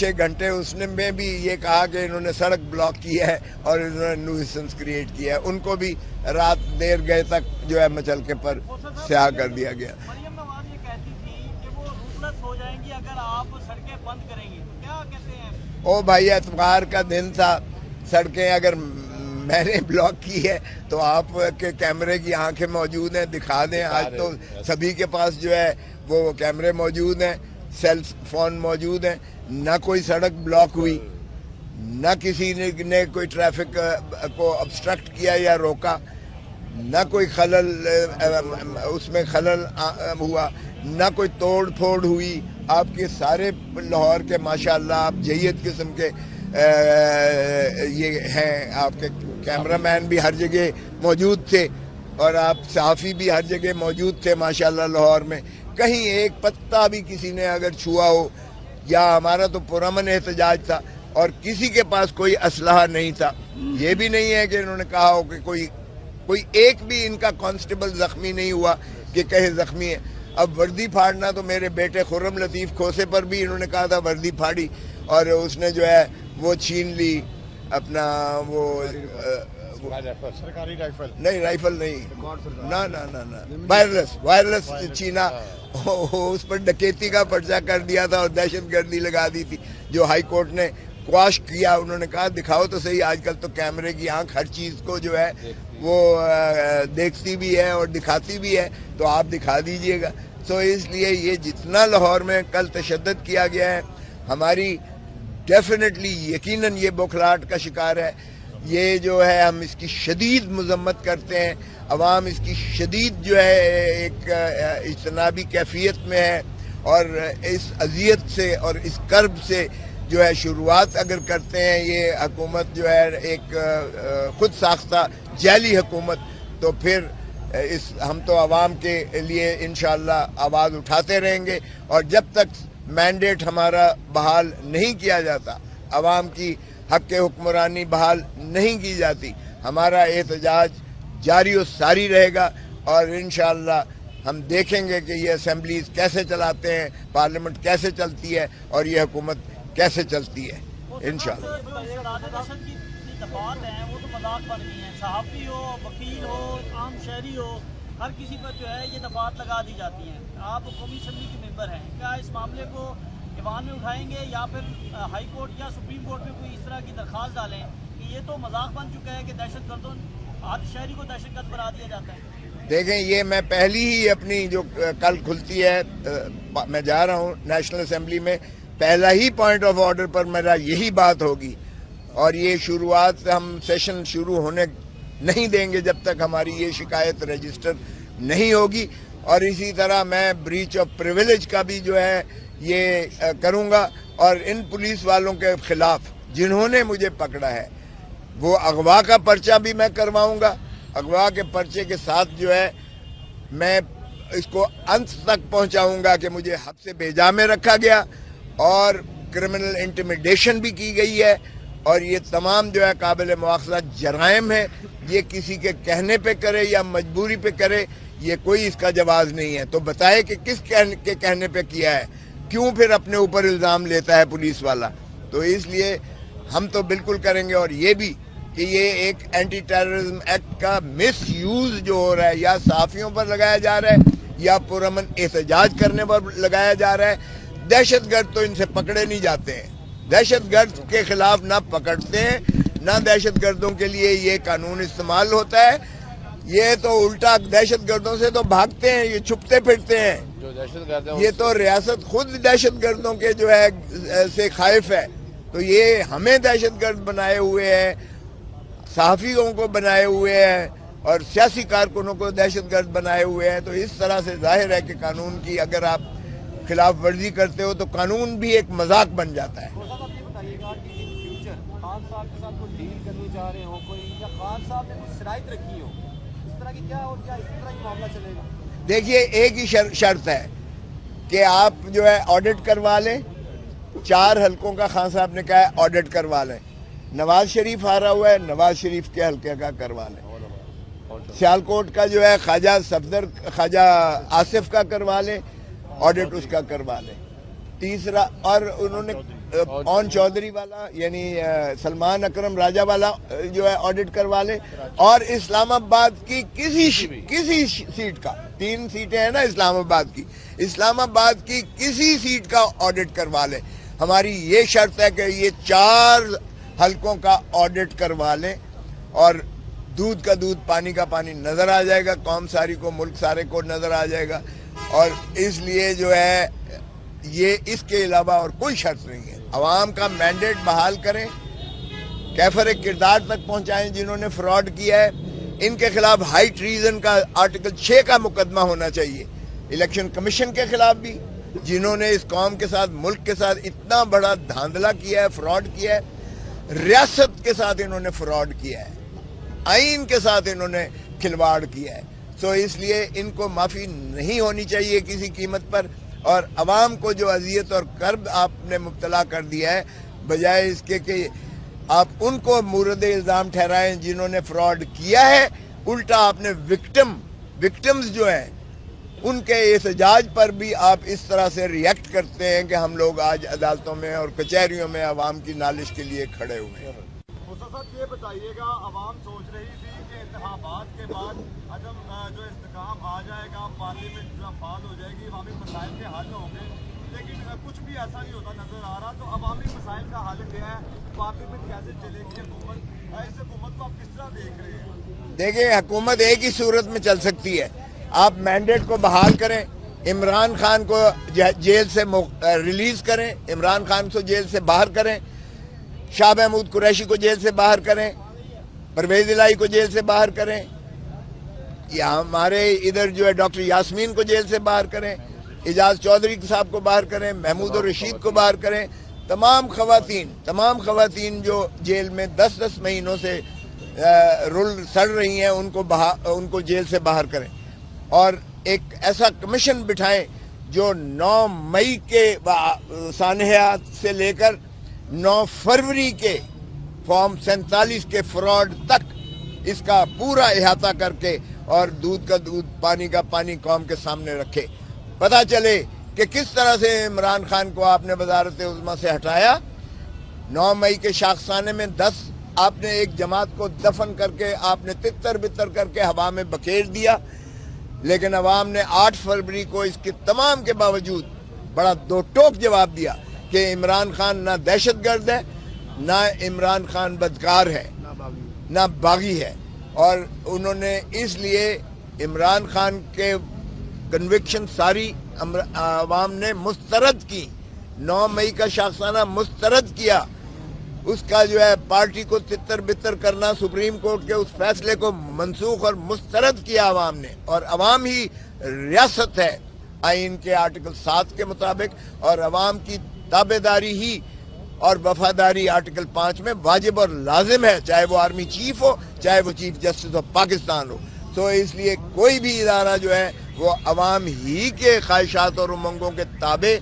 6 घंटे उसने में भी ये कहा कि इन्होंने सड़क ब्लॉक की है और इन्होंने न्यूसेंस क्रिएट किया है। उनको भी रात देर गए तक जो है मचलके पर स्याह कर दिया गया। मरियम नवाज ये कहती थी कि वो रूथलेस हो जाएंगी अगर आप सड़कें बंद करेंगी, तो क्या कहते हैं? ओ भाई, एतवार का दिन था, सड़कें अगर मैंने ब्लॉक की है तो आप के कैमरे की आंखें मौजूद हैं, दिखा दें। आज तो सभी के पास जो है वो कैमरे मौजूद हैं, सेल फोन मौजूद हैं। ना कोई सड़क ब्लॉक हुई, ना किसी ने कोई ट्रैफिक को ऑब्स्ट्रक्ट किया या रोका, ना कोई खलल उसमें खलल हुआ, ना कोई तोड़ फोड़ हुई। आपके सारे लाहौर के माशाल्लाह आप जय्यद किस्म के ये हैं, आपके कैमरामैन भी हर जगह मौजूद थे और आप सहाफ़ी भी हर जगह मौजूद थे माशाल्लाह। लाहौर में कहीं एक पत्ता भी किसी ने अगर छुआ हो, या हमारा तो पुरअमन एहतजाज था और किसी के पास कोई असलहा नहीं था। ये भी नहीं है कि इन्होंने कहा हो कि कोई एक भी इनका कांस्टेबल जख्मी नहीं हुआ कि कहे जख्मी है। अब वर्दी फाड़ना तो मेरे बेटे खुर्रम लतीफ़ खोसे पर भी इन्होंने कहा था वर्दी फाड़ी और उसने जो है वो छीन ली अपना वो सरकारी राइफल नहीं, राइफल नहीं, ना ना ना ना वायरलेस छीना। उस पर डकैती का पर्चा कर दिया था और दहशतगर्दी लगा दी थी, जो हाई कोर्ट ने क्वाश किया। उन्होंने कहा दिखाओ तो सही, आजकल तो कैमरे की आंख हर चीज़ को जो है वो देखती भी है और दिखाती भी है, तो आप दिखा दीजिएगा। तो इसलिए ये जितना लाहौर में कल तशद्दुद किया गया है, हमारी डेफिनेटली यकीनन ये बौखलाहट का शिकार है। ये जो है हम इसकी शदीद मजम्मत करते हैं। अवाम इसकी शदीद जो है एक इज्तनाबी कैफियत में है और इस अजियत से और इस कर्ब से जो है शुरुआत अगर करते हैं ये हुकूमत जो है एक खुद साख्ता जाली हुकूमत, तो फिर हम तो अवाम के लिए इंशाअल्लाह आवाज़ उठाते रहेंगे। और जब तक मैंडेट हमारा बहाल नहीं किया जाता, अवाम की हक के हुक्मरानी बहाल नहीं की जाती, हमारा एहतजाज जारी और सारी रहेगा। और इंशाअल्लाह हम देखेंगे कि ये असेंबलीज कैसे चलाते हैं, पार्लियामेंट कैसे चलती है और ये हुकूमत कैसे चलती है इंशाअल्लाह। वो तो मजाक बन गई है, सहाफ़ी हो, वकील हो, आम शहरी हो, हर किसी पर जो है ये दफात लगा दी जाती हैं। आप कौमी असम्बली के मेंबर हैं, क्या इस मामले को ईवान में उठाएंगे या फिर हाई कोर्ट या सुप्रीम कोर्ट में कोई इस तरह की दरख्वास्त डालें कि ये तो मजाक बन चुका है कि दहशतगर्दों आज शहरी को दहशतगर्द बना दिया जाता है? देखें, ये मैं पहली ही अपनी जो कल खुलती है, मैं जा रहा हूँ नेशनल असेंबली में, पहला ही पॉइंट ऑफ ऑर्डर पर मेरा यही बात होगी। और ये शुरुआत हम सेशन शुरू होने नहीं देंगे जब तक हमारी ये शिकायत रजिस्टर नहीं होगी। और इसी तरह मैं ब्रीच ऑफ प्रिविलेज का भी जो है ये करूँगा। और इन पुलिस वालों के खिलाफ जिन्होंने मुझे पकड़ा है, वो अगवा का पर्चा भी मैं करवाऊँगा। अगवा के पर्चे के साथ जो है मैं इसको अंत तक पहुँचाऊँगा कि मुझे हब्से भेजा में रखा गया और क्रिमिनल इंटिमिडेशन भी की गई है। और ये तमाम जो है काबिल मुआखज़ा जराइम है। ये किसी के कहने पे करे या मजबूरी पे करे, ये कोई इसका जवाब नहीं है। तो बताए कि किस के कहने पे किया है, क्यों फिर अपने ऊपर इल्ज़ाम लेता है पुलिस वाला। तो इसलिए हम तो बिल्कुल करेंगे। और ये भी कि ये एक एंटी टेररिज्म एक्ट का मिस यूज़ जो हो रहा है, या सहाफ़ियों पर लगाया जा रहा है या पुरअमन एहतजाज करने पर लगाया जा रहा है। दहशतगर्द तो इनसे पकड़े नहीं जाते हैं, दहशतगर्द के खिलाफ ना पकड़ते हैं, ना दहशतगर्दों के लिए ये कानून इस्तेमाल होता है। ये तो उल्टा दहशतगर्दों से तो भागते हैं, ये छुपते फिरते हैं। जो दहशतगर्द है ये तो रियासत खुद दहशतगर्दों के जो है से खाइफ है। तो ये हमें दहशतगर्द बनाए हुए हैं, सहाफ़ियों को बनाए हुए हैं और सियासी कारकुनों को दहशतगर्द बनाए हुए हैं। तो इस तरह से जाहिर है कि कानून की अगर आप खिलाफ वर्जी करते हो तो कानून भी एक मजाक बन जाता है। आप ये बताइएगा कि इन फ्यूचर खान साहब के साथ कोई डील करने जा रहे हो कोई, या खान साहब ने कुछ शराइत रखी हो इस तरह की, क्या और क्या इस तरह की मामला चलेगा? देखिए, एक ही शर्त है कि आप जो है ऑडिट करवा लें। 4 हलकों का खान साहब ने कहा है ऑडिट करवा लें। नवाज शरीफ हारा हुआ है, नवाज शरीफ के हल्के का करवा लें। सियालकोट का जो है ख्वाजा आसिफ का करवा लें, ऑडिट उसका करवा लें। तीसरा, और उन्होंने ऑन चौधरी वाला यानी सलमान अकरम राजा वाला जो है ऑडिट करवा ले, और इस्लामाबाद की किसी सीट का, 3 सीटें हैं ना इस्लामाबाद की, इस्लामाबाद की किसी सीट का ऑडिट करवा ले। हमारी ये शर्त है कि ये 4 हलकों का ऑडिट करवा लें और दूध का दूध पानी का पानी नजर आ जाएगा, कौम सारी को, मुल्क सारे को नजर आ जाएगा। और इसलिए जो है ये इसके अलावा और कोई शर्त नहीं है। अवाम का मैंडेट बहाल करें, कैफर किरदार तक पहुंचाएं जिन्होंने फ्रॉड किया है, इनके खिलाफ हाई ट्रीजन का आर्टिकल 6 का मुकदमा होना चाहिए। इलेक्शन कमीशन के खिलाफ भी, जिन्होंने इस कौम के साथ, मुल्क के साथ इतना बड़ा धांधला किया है, फ्रॉड किया है, रियासत के साथ इन्होंने फ्रॉड किया है, आइन के साथ इन्होंने खिलवाड़ किया है। तो इसलिए इनको माफ़ी नहीं होनी चाहिए किसी कीमत पर। और अवाम को जो अजियत और कर्ब आपने मुब्तला कर दिया है, बजाय इसके कि आप उनको मूरद इल्ज़ाम ठहराएं जिन्होंने फ्रॉड किया है, उल्टा आपने विक्टिम्स जो हैं उनके एहतजाज पर भी आप इस तरह से रिएक्ट करते हैं कि हम लोग आज अदालतों में और कचहरियों में अवाम की नालिश के लिए खड़े हुए हैं। साहब ये बताइएगा, अवाम सोच रही थी कि इंतखाबात के बाद अदम जो इस्तेकाम आ जाएगा, पार्लियामेंट जो फाल हो जाएगी, अवामी मसाइल के हल होंगे, लेकिन कुछ भी ऐसा नहीं होता नजर आ रहा। तो अवामी मसाइल का हल क्या है, पार्लियामेंट कैसे चलेगी हुकूमत, इस हुकूमत को आप किस तरह देख रहे हैं? देखिए, हुकूमत एक ही सूरत में चल सकती है, आप मैंडेट को बहाल करें, इमरान खान को जेल से रिलीज करें, इमरान खान को जेल से बाहर करें, शाह महमूद कुरैशी को जेल से बाहर करें, परवेज इलाही को जेल से बाहर करें, या हमारे इधर जो है डॉक्टर यास्मीन को जेल से बाहर करें, एजाज चौधरी साहब को बाहर करें, महमूद और रशीद को बाहर करें, तमाम खवातीन जो जेल में 10-10 महीनों से रुल सड़ रही हैं, उनको जेल से बाहर करें। और एक ऐसा कमीशन बिठाएं जो 9 मई के सानहयात से लेकर 9 फरवरी के फॉर्म 47 के फ्रॉड तक इसका पूरा अहाता करके और दूध का दूध पानी का पानी कौम के सामने रखे। पता चले कि किस तरह से इमरान खान को आपने वज़ारत उज़्मा से हटाया। 9 मई के शाखसाने में 10 आपने एक जमात को दफन करके आपने तितर बितर करके हवा में बखेर दिया, लेकिन अवाम ने 8 फरवरी को इसके तमाम के बावजूद बड़ा दो टोक जवाब दिया कि इमरान खान ना दहशतगर्द है, ना इमरान खान बदकार है, ना बागी है। और उन्होंने इसलिए इमरान खान के कन्विक्शन सारी अवाम ने मुस्तरद की। 9 मई का शाखसाना मुस्तरद किया, उसका जो है पार्टी को तितर बितर करना, सुप्रीम कोर्ट के उस फैसले को मनसूख और मुस्तरद किया अवाम ने। और अवाम ही रियासत है आइन के आर्टिकल 7 के मुताबिक, और अवाम की ताबेदारी ही और वफादारी आर्टिकल 5 में वाजिब और लाजिम है, चाहे वो आर्मी चीफ हो, चाहे वो चीफ जस्टिस ऑफ पाकिस्तान हो। तो इसलिए कोई भी इदारा जो है वो अवाम ही के ख्वाहिशात और उमंगों के ताबे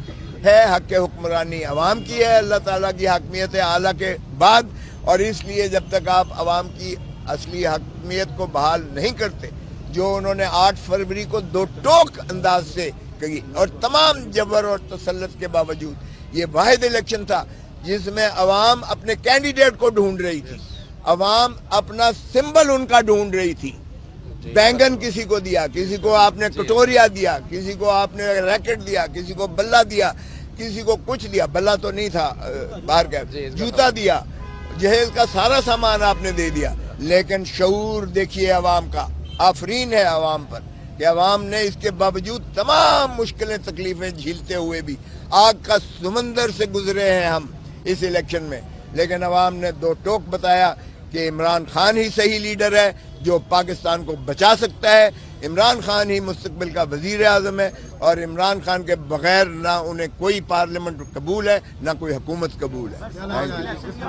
है। हक हुक्मरानी अवाम की है, अल्लाह ताला की हकमियत आला के बाद। और इसलिए जब तक आप अवाम की असली हकमियत को बहाल नहीं करते, जो उन्होंने 8 फरवरी को दो टोक अंदाज से कही, और तमाम जबर और तसल्लुत के बावजूद ये वाहिद इलेक्शन था जिसमें अवाम अपने कैंडिडेट को ढूंढ रही थी, अवाम अपना सिंबल उनका ढूंढ रही थी। बैंगन किसी को दिया, किसी को आपने कटोरिया दिया, किसी को आपने रैकेट दिया, किसी को बल्ला दिया, किसी को कुछ दिया, बल्ला तो नहीं था बाहर का, जूता दिया, जहेज का सारा सामान आपने दे दिया। लेकिन शऊर देखिए अवाम का, आफरीन है अवाम पर कि अवाम ने इसके बावजूद तमाम मुश्किलें तकलीफें झीलते हुए भी, आग का समंदर से गुजरे हैं हम इस इलेक्शन में, लेकिन अवाम ने दो टोक बताया कि इमरान खान ही सही लीडर है जो पाकिस्तान को बचा सकता है, इमरान खान ही मुस्तकबिल का वजीर आज़म है, और इमरान खान के बगैर ना उन्हें कोई पार्लियामेंट कबूल है, ना कोई हुकूमत कबूल है।